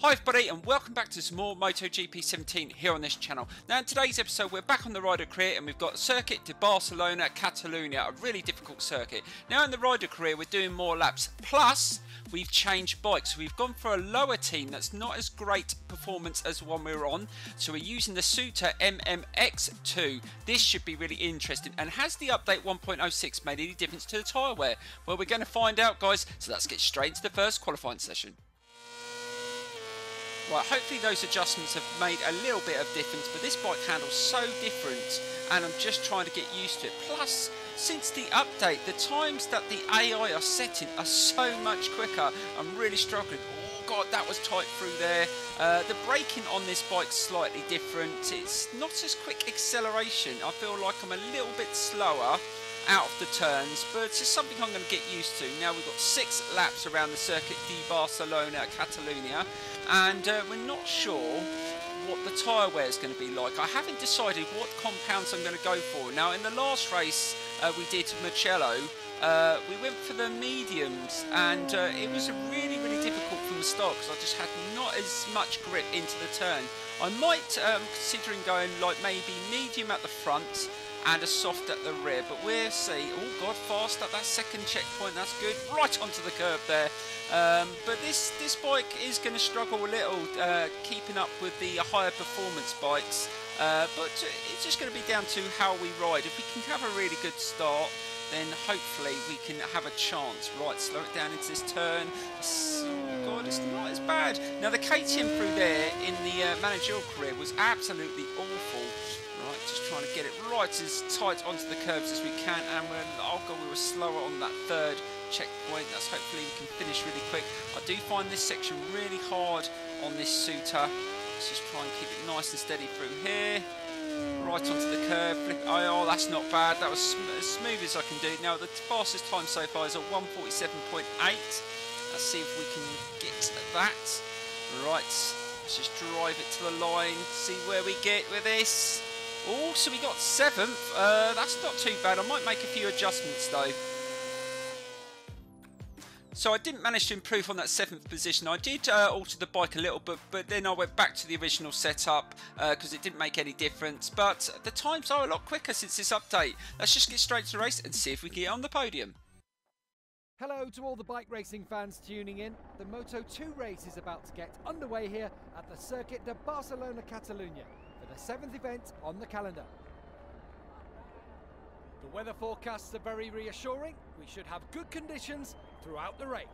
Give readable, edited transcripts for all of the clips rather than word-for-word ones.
Hi everybody and welcome back to some more MotoGP 17 here on this channel. Now in today's episode we're back on the Rider career and we've got Circuit de Barcelona, Catalunya, a really difficult circuit. Now in the Rider career we're doing more laps, plus we've changed bikes. So we've gone for a lower team that's not as great performance as the one we were on. So we're using the SUTER MMX2. This should be really interesting. And has the update 1.06 made any difference to the tyre wear? Well, we're going to find out, guys. So let's get straight into the first qualifying session. Right, hopefully those adjustments have made a little bit of difference, but this bike handles so different and I'm just trying to get used to it. Plus, since the update, the times that the AI are setting are so much quicker. I'm really struggling. Oh god, that was tight through there. The braking on this bike's slightly different. It's not as quick acceleration. I feel like I'm a little bit slower out of the turns, but it's just something I'm going to get used to. Now we've got 6 laps around the Circuit de Barcelona, Catalunya, and we're not sure what the tyre wear is going to be like. I haven't decided what compounds I'm going to go for. Now in the last race we did Mugello, we went for the mediums, and it was really difficult from the start because I just had not as much grip into the turn. I might considering going like maybe medium at the front and a soft at the rear, but we'll see. Oh god, fast at that second checkpoint, that's good, right onto the curb there. But this bike is going to struggle a little keeping up with the higher performance bikes, but it's just going to be down to how we ride. If we can have a really good start, then hopefully we can have a chance. Right, slow it down into this turn. Oh god, it's not as bad. Now the KTM through there in the managerial career was absolutely awful. Right, just trying to get it right as tight onto the curves as we can, and oh god, we were slower on that third checkpoint. That's hopefully we can finish really quick. I do find this section really hard on this SUTER. Let's just try and keep it nice and steady through here. Right onto the curve. Flip. Oh, that's not bad. That was as smooth as I can do. Now the fastest time so far is a 1:47.8. Let's see if we can get that. Right, let's just drive it to the line. See where we get with this. Oh, so we got 7th. That's not too bad. I might make a few adjustments though. So I didn't manage to improve on that 7th position. I did alter the bike a little bit, but then I went back to the original setup because it didn't make any difference. But the times are a lot quicker since this update. Let's just get straight to the race and see if we can get on the podium. Hello to all the bike racing fans tuning in. The Moto2 race is about to get underway here at the Circuit de Barcelona, Catalunya, for the 7th event on the calendar. The weather forecasts are very reassuring. We should have good conditions throughout the race.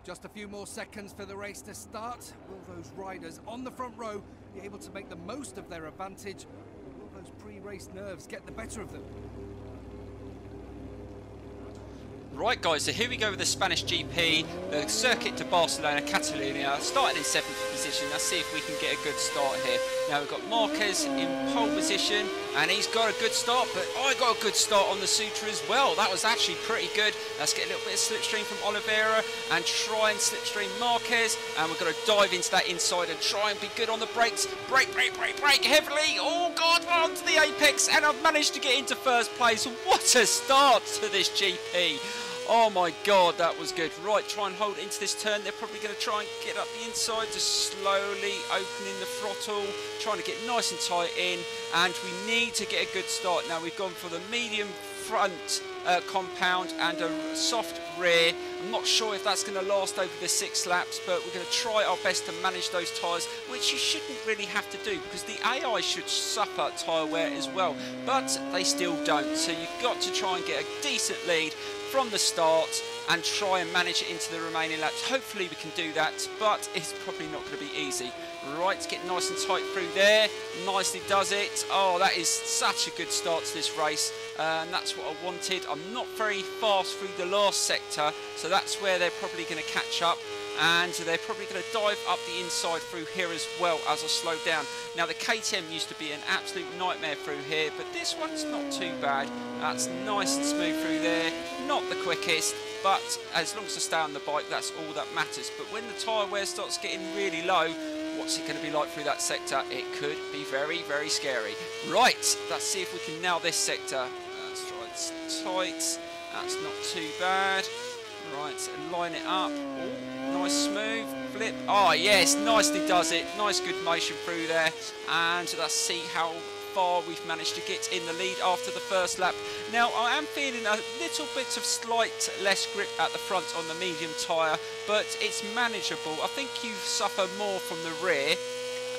Just a few more seconds for the race to start. Will those riders on the front row be able to make the most of their advantage, or will those pre-race nerves get the better of them? Right guys, so here we go with the Spanish GP, the Circuit de Barcelona, Catalunya, starting in 7th position. Let's see if we can get a good start here. Now we've got Marquez in pole position, and he's got a good start, but I got a good start on the SUTER as well. That was actually pretty good. Let's get a little bit of slipstream from Oliveira and try and slipstream Marquez, and we're going to dive into that inside and try and be good on the brakes. Brake heavily. Oh god, we're onto the apex, and I've managed to get into first place. What a start to this GP. Oh my god, that was good. Right, try and hold into this turn. They're probably going to try and get up the inside, just slowly opening the throttle, trying to get nice and tight in, and we need to get a good start. Now we've gone for the medium front compound and a soft rear. I'm not sure if that's going to last over the 6 laps, but we're going to try our best to manage those tyres, which you shouldn't really have to do because the AI should suffer tyre wear as well, but they still don't. So you've got to try and get a decent lead from the start and try and manage it into the remaining laps. Hopefully we can do that, but it's probably not going to be easy. Right, get nice and tight through there. Nicely does it. Oh, that is such a good start to this race, and that's what I wanted. I'm not very fast through the last sector, so that's where they're probably going to catch up, and they're probably going to dive up the inside through here as well as I slow down. Now the KTM used to be an absolute nightmare through here, but this one's not too bad. That's nice and smooth through there. Not the quickest, but as long as I stay on the bike, that's all that matters. But when the tyre wear starts getting really low, What's it going to be like through that sector? It could be very, very scary. Right, let's see if we can nail this sector. Let's try it tight. That's not too bad. Right, line it up. Oh, nice smooth flip. Oh yes, nicely does it. Nice good motion through there. And let's see how far we've managed to get in the lead after the first lap. Now I am feeling a little bit of slight less grip at the front on the medium tyre, but it's manageable. I think you suffer more from the rear,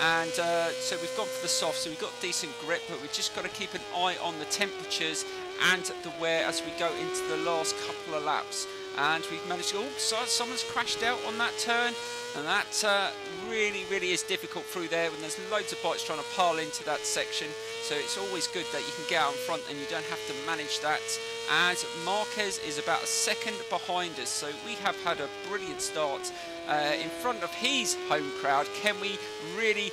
and so we've gone for the soft, so we've got decent grip, but we've just got to keep an eye on the temperatures and the wear as we go into the last couple of laps. And we've managed to, oh, so someone's crashed out on that turn, and that really is difficult through there when there's loads of bikes trying to pile into that section. So it's always good that you can get out in front and you don't have to manage that. And Marquez is about a second behind us, so we have had a brilliant start in front of his home crowd. Can we really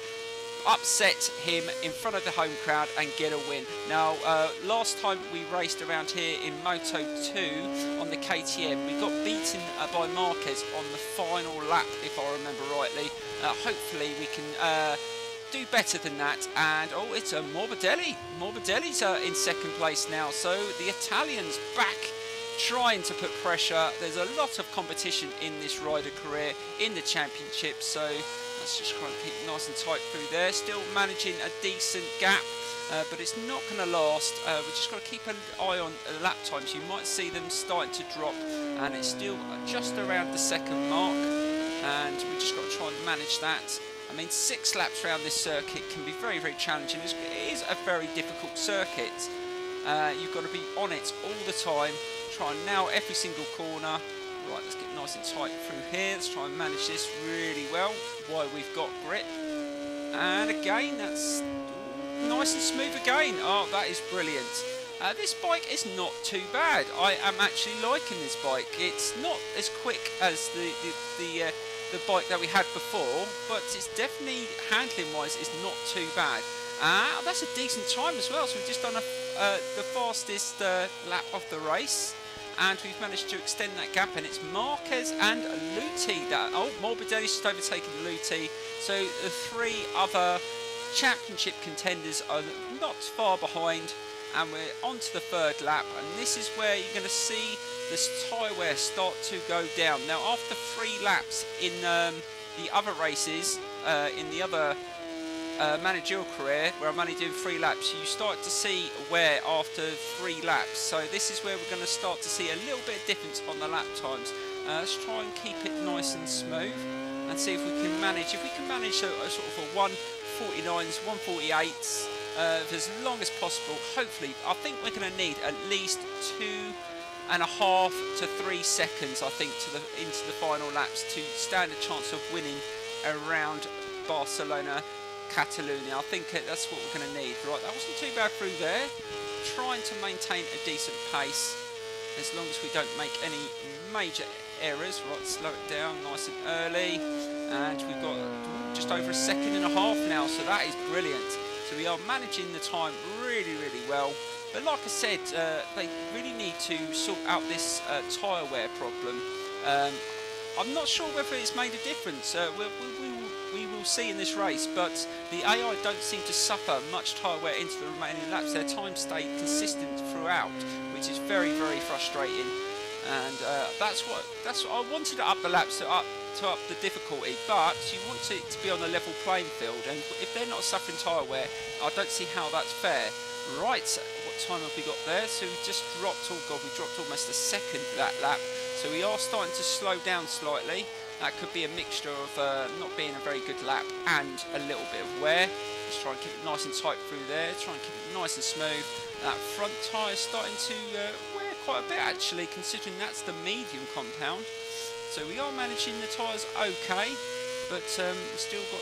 upset him in front of the home crowd and get a win? Now last time we raced around here in Moto 2 on the KTM, we got beaten by Marquez on the final lap, if I remember rightly. Hopefully we can do better than that. And oh, it's a Morbidelli. Morbidelli's in second place now, so the Italian's back trying to put pressure. There's a lot of competition in this rider career in the championship, so let's just try and keep nice and tight through there. Still managing a decent gap, but it's not going to last. We've just got to keep an eye on lap times. You might see them starting to drop, and it's still just around the second mark, and we've just got to try and manage that. I mean, 6 laps around this circuit can be very challenging. It is a very difficult circuit. You've got to be on it all the time, try and nail every single corner. Right, let's get nice and tight through here. Let's try and manage this really well while we've got grip. And again, that's nice and smooth again. Oh, that is brilliant. This bike is not too bad. I am actually liking this bike. It's not as quick as the bike that we had before, but it's definitely, handling-wise, is not too bad. That's a decent time as well. So we've just done the fastest lap of the race, and we've managed to extend that gap, and it's Marquez and Luti that, oh, Morbidelli's just overtaken Luti, so the 3 other championship contenders are not far behind, and we're on to the 3rd lap, and this is where you're going to see this tyre wear start to go down. Now after 3 laps in the other races, in the other managerial career, where I'm only doing 3 laps, you start to see wear after 3 laps. So this is where we're going to start to see a little bit of difference on the lap times. Let's try and keep it nice and smooth and see if we can manage. If we can manage a sort of a 149s, 148s for as long as possible, hopefully, I think we're going to need at least 2.5 to 3 seconds, I think, into the final laps to stand a chance of winning around Barcelona, Catalonia. I think that's what we're going to need. Right, that wasn't too bad through there. Trying to maintain a decent pace as long as we don't make any major errors. Right, slow it down nice and early, and we've got just over 1.5 seconds now, so that is brilliant. So we are managing the time really well. But like I said, they really need to sort out this tyre wear problem. I'm not sure whether it's made a difference. We will see in this race, but the AI don't seem to suffer much tyre wear into the remaining laps. Their time stayed consistent throughout, which is very frustrating. And that's what I wanted to up the laps to up the difficulty, but you want it to be on a level playing field, and if they're not suffering tyre wear, I don't see how that's fair. Right, what time have we got there? So we just dropped, oh god, we dropped almost 1 second that lap, so we are starting to slow down slightly. That could be a mixture of not being a very good lap and a little bit of wear. Let's try and keep it nice and tight through there, try and keep it nice and smooth. That front tyre is starting to wear quite a bit actually, considering that's the medium compound. So we are managing the tyres okay, but we've still got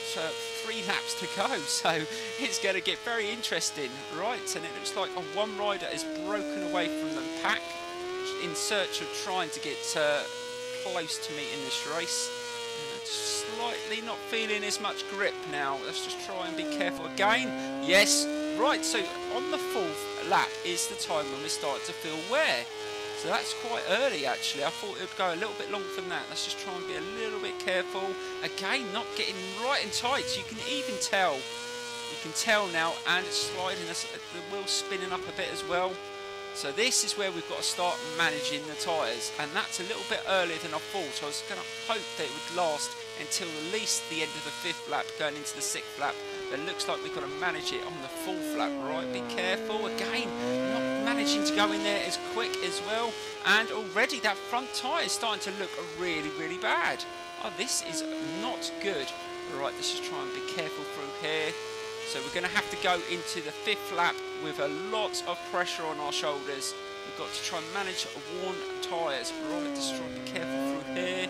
3 laps to go, so it's going to get very interesting. Right, and it looks like one rider is broken away from the pack in search of trying to get close to me in this race. Just slightly not feeling as much grip now. Let's just try and be careful again. Yes, right, so on the 4th lap is the time when we start to feel wear. So that's quite early actually. I thought it would go a little bit longer than that. Let's just try and be a little bit careful. Again, not getting right and tight. So you can even tell. You can tell now, and it's sliding, the wheel's spinning up a bit as well. So this is where we've got to start managing the tyres, and that's a little bit earlier than I thought. I was going to hope that it would last until at least the end of the 5th lap, going into the 6th lap. But it looks like we've got to manage it on the 4th lap. Right, be careful. Again, not managing to go in there as quick as well. And already that front tyre is starting to look really, really bad. Oh, this is not good. Right, let's just try and be careful through here. So we're going to have to go into the 5th lap with a lot of pressure on our shoulders. We've got to try and manage worn tyres. Right, just try and be careful through here.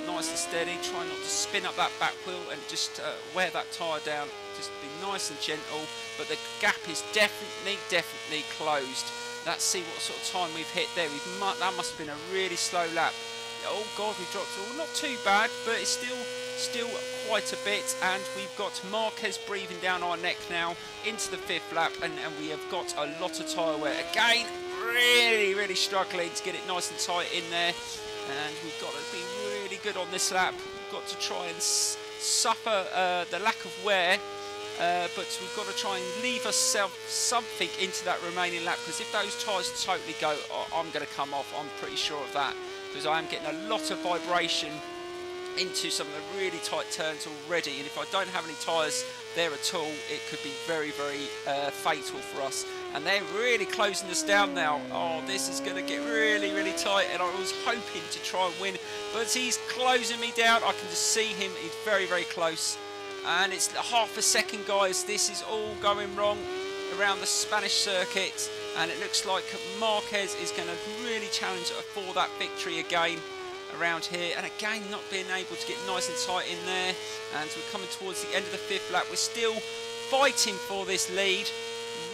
Nice and steady. Try not to spin up that back wheel and just wear that tyre down. Just be nice and gentle. But the gap is definitely closed. Let's see what sort of time we've hit there. That must have been a really slow lap. Oh God, we dropped all. Not too bad, but it's still quite a bit, and we've got Marquez breathing down our neck now into the 5th lap, and we have got a lot of tyre wear. Again, really struggling to get it nice and tight in there, and we've got to be really good on this lap. We've got to try and suffer the lack of wear, but we've got to try and leave ourselves something into that remaining lap, because if those tyres totally go, I'm going to come off. I'm pretty sure of that, because I am getting a lot of vibration into some of the really tight turns already, and if I don't have any tyres there at all, it could be very fatal for us. And they're really closing us down now. Oh, this is going to get really tight, and I was hoping to try and win, but he's closing me down. I can just see him. He's very close, and it's half a second, guys. This is all going wrong around the Spanish circuit, and it looks like Marquez is going to really challenge for that victory again around here, and again not being able to get nice and tight in there. And we're coming towards the end of the 5th lap. We're still fighting for this lead,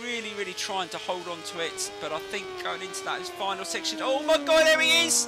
really trying to hold on to it, but I think going into that final section, oh my God, there he is,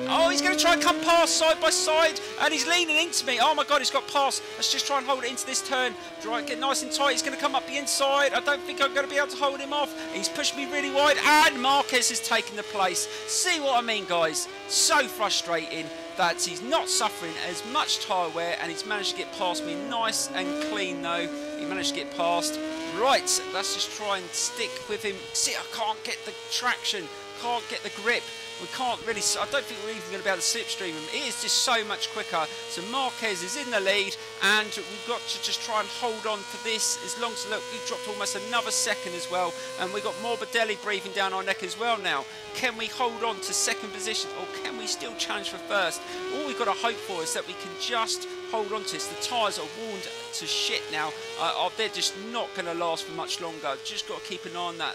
oh, he's going to try and come past side by side, and he's leaning into me. Oh my God, he's got past. Let's just try and hold it into this turn, try and get nice and tight. He's going to come up the inside. I don't think I'm going to be able to hold him off. He's pushed me really wide, and Marquez has taken the place. See what I mean, guys? So frustrating that he's not suffering as much tyre wear, and he's managed to get past me nice and clean though. He managed to get past. Right, let's just try and stick with him. See, I can't get the traction, can't get the grip. We can't really, I don't think we're even going to be able to slipstream him. It is just so much quicker. So Marquez is in the lead, and we've got to just try and hold on to this as long as, look, we've dropped almost another second as well, and we've got Morbidelli breathing down our neck as well now. Can we hold on to 2nd position, or can we still challenge for 1st? All we've got to hope for is that we can just hold on to this. The tyres are worn to shit now. They're just not going to last for much longer. Just got to keep an eye on that.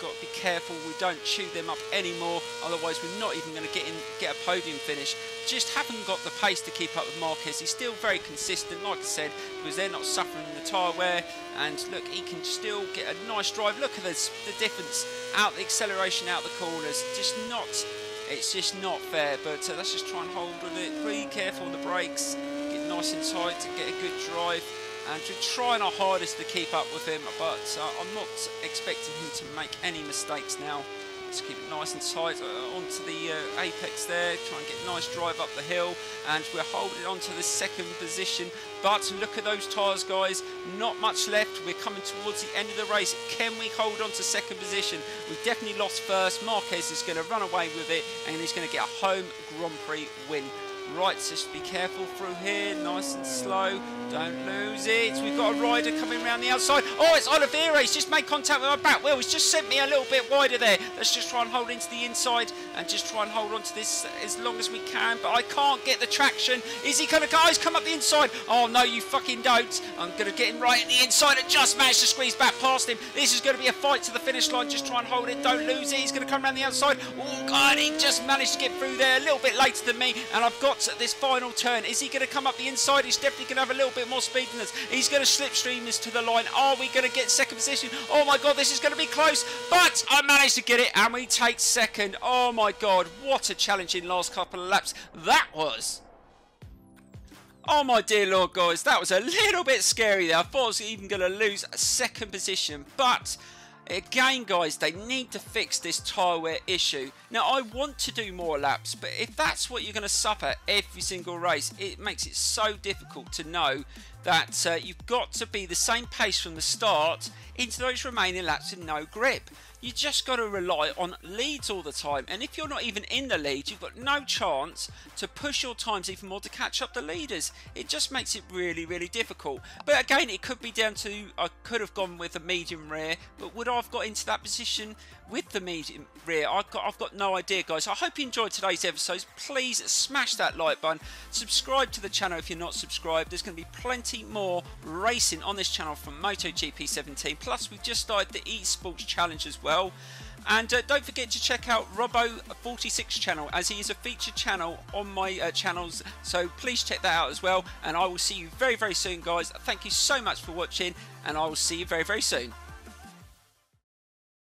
Got to be careful we don't chew them up anymore, otherwise we're not even going to get a podium finish. Just haven't got the pace to keep up with Marquez. He's still very consistent, like I said, because they're not suffering the tyre wear, and look, he can still get a nice drive. Look at this, the difference out, the acceleration out the corners. It's just not fair. But let's just try and hold on it. Be careful on the brakes, get nice and tight to get a good drive. And we're trying our hardest to keep up with him, but I'm not expecting him to make any mistakes now. Let's keep it nice and tight onto the apex there, try and get a nice drive up the hill, and we're holding on to the 2nd position. But look at those tyres, guys, not much left. We're coming towards the end of the race. Can we hold on to 2nd position? We've definitely lost 1st. Marquez is going to run away with it, and he's going to get a home Grand Prix win. Right, just be careful through here, nice and slow, don't lose it. We've got a rider coming around the outside. Oh, it's Oliveira, he's just made contact with my back wheel. He's just sent me a little bit wider there. Let's just try and hold into the inside and just try and hold on to this as long as we can, but I can't get the traction. Is he going to go? He's come up the inside. Oh no, you fucking don't. I'm going to get him right at the inside and just managed to squeeze back past him. This is going to be a fight to the finish line. Just try and hold it, don't lose it. He's going to come around the outside. Oh God, he just managed to get through there a little bit later than me, and I've got this final turn. Is he going to come up the inside? He's definitely going to have a little bit more speed than us. He's going to slipstream this to the line. Are we going to get 2nd position? Oh my God, this is going to be close, but I managed to get it, and we take 2nd. Oh my God, what a challenging last couple of laps that was. Oh my dear Lord, guys, that was a little bit scary there. I thought I was even going to lose 2nd position, but Again guys, they need to fix this tyre wear issue. Now I want to do more laps, but if that's what you're going to suffer every single race, it makes it so difficult to know that you've got to be the same pace from the start into those remaining laps with no grip. You just got to rely on leads all the time, and if you're not even in the lead, you've got no chance to push your times even more to catch up the leaders. It just makes it really, really difficult. But again, it could be down to I could have gone with a medium rear, but would I have got into that position with the medium rear? I've got no idea, guys. I hope you enjoyed today's episode. Please smash that like button, subscribe to the channel if you're not subscribed. There's going to be plenty more racing on this channel from MotoGP 17, plus we've just started the esports challenge as well. And don't forget to check out Robbo46 channel, as he is a featured channel on my channels, so please check that out as well. And I will see you very, very soon, guys. Thank you so much for watching, and I will see you very, very soon.